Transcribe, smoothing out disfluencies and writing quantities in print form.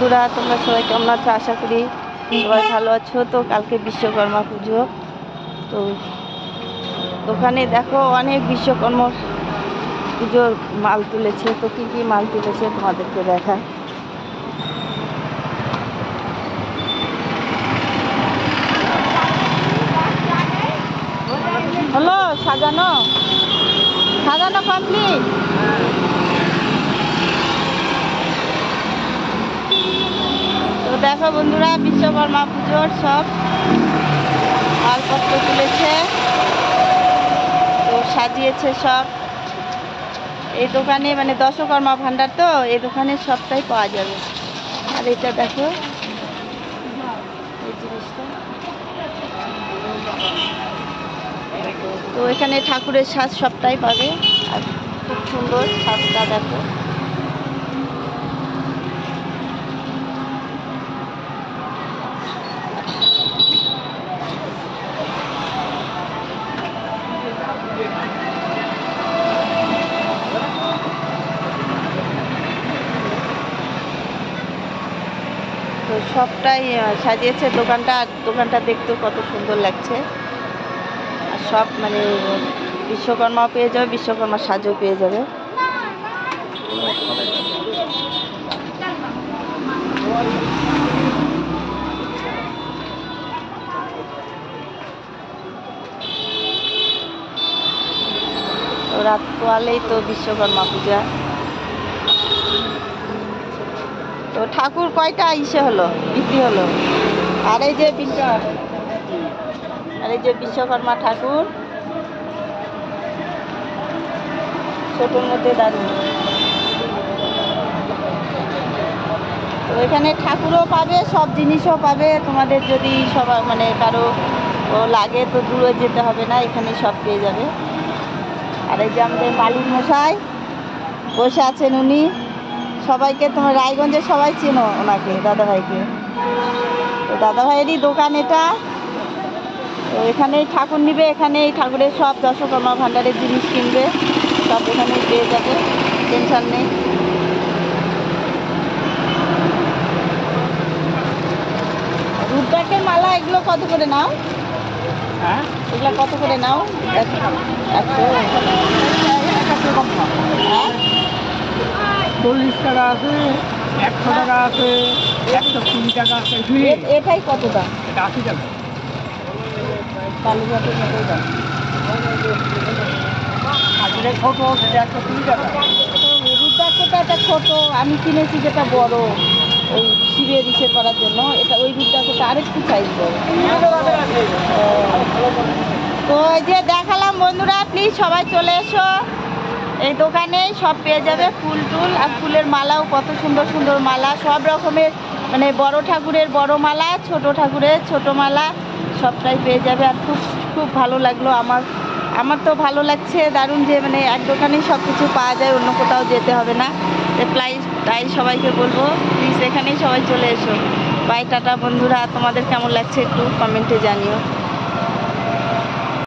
বন্ধুরা, তোমরা সবাই কেমন আছো? আশা করি সবাই ভালো আছো। তো কালকে বিশ্বকর্মা পুজো, তো দোকানে দেখো অনেক বিশ্বকর্মা পুজোর মাল তুলেছে। তো কি কি মাল তুলেছে তোমাদেরকে দেখায়। হলো সাজানো সাজানো কমপ্লিট। তো দেখো বন্ধুরা, বিশ্বকর্মা পুজোর সব মালপত্র তুলেছে, তো সাজিয়েছে সব। এই দোকানে মানে দশকর্মা ভান্ডার, তো এই দোকানে সবটাই পাওয়া যাবে। আর এটা দেখো এই জিনিসটা, তো এখানে ঠাকুরের সাজ সবটাই পাবে। আর খুব সুন্দর সাজটা দেখো। তো সবটাই সাজিয়েছে দোকানটা। আর দোকানটা দেখতেও কত সুন্দর লাগছে। আর সব মানে বিশ্বকর্মা পেয়ে যাবে, বিশ্বকর্মা সাজও পেয়ে যাবে। তো রাত পোয়ালেই তো বিশ্বকর্মা পূজা। তো ঠাকুর কয়টা ইসে হলো, বিক্রি হলো। আর এই যে বিশ্বকর্মা ঠাকুর, ছোটোর মধ্যে দারুণ। তো এখানে ঠাকুরও পাবে, সব জিনিসও পাবে। তোমাদের যদি সবার মানে কারো লাগে তো দূরে যেতে হবে না, এখানে সব পেয়ে যাবে। আর এই যে আমাদের মালিক মশাই বসে আছেন, উনি সবাইকে, তোমার রায়গঞ্জে সবাই চেনো ওনাকে, দাদাভাইকে। তো দাদাভাইয়েরই দোকান এটা। তো এখানেই ঠাকুর নিবে, এখানেই ঠাকুরের সব দশকর্মা ভাণ্ডারের জিনিস কিনবে, সব এখানেই পেয়ে যাবে, টেনশন নেই। রুদ্রাক্ষের মালা এগুলো কত করে নাও? হ্যাঁ, এগুলো কত করে নাও? 40 টাকা আছে, 100 টাকা আছে, 120 টাকা আছে। এটাই কত দাম? এটা 80 টাকা। কালীঘাটের মতোই দাম। আর যেটা ছোট সেটা 120 টাকা। রুদ্রাক্ষটা একটা ছোট, আমি কিনেছি যেটা বড়, ওই শিবের ইসে করার জন্য। এটা ওই রুদ্রাক্ষটা আরেকটু সাইজ বড়। তো এই যে দেখালাম বন্ধুরা, প্লিজ সবাই চলে এসো, এই দোকানে সব পেয়ে যাবে। ফুল টুল আর ফুলের মালাও, কত সুন্দর সুন্দর মালা, সব রকমের মানে বড় ঠাকুরের বড় মালা, ছোট ঠাকুরের ছোট মালা, সবটাই পেয়ে যাবে। আর খুব খুব ভালো লাগলো আমার তো ভালো লাগছে দারুণ, যে মানে এক দোকানেই সব কিছু পাওয়া যায়, অন্য কোথাও যেতে হবে না। তাই সবাইকে বলবো প্লিজ এখানেই সবাই চলে এসো। বাই, টাটা বন্ধুরা। তোমাদের কেমন লাগছে একটু কমেন্টে জানিও।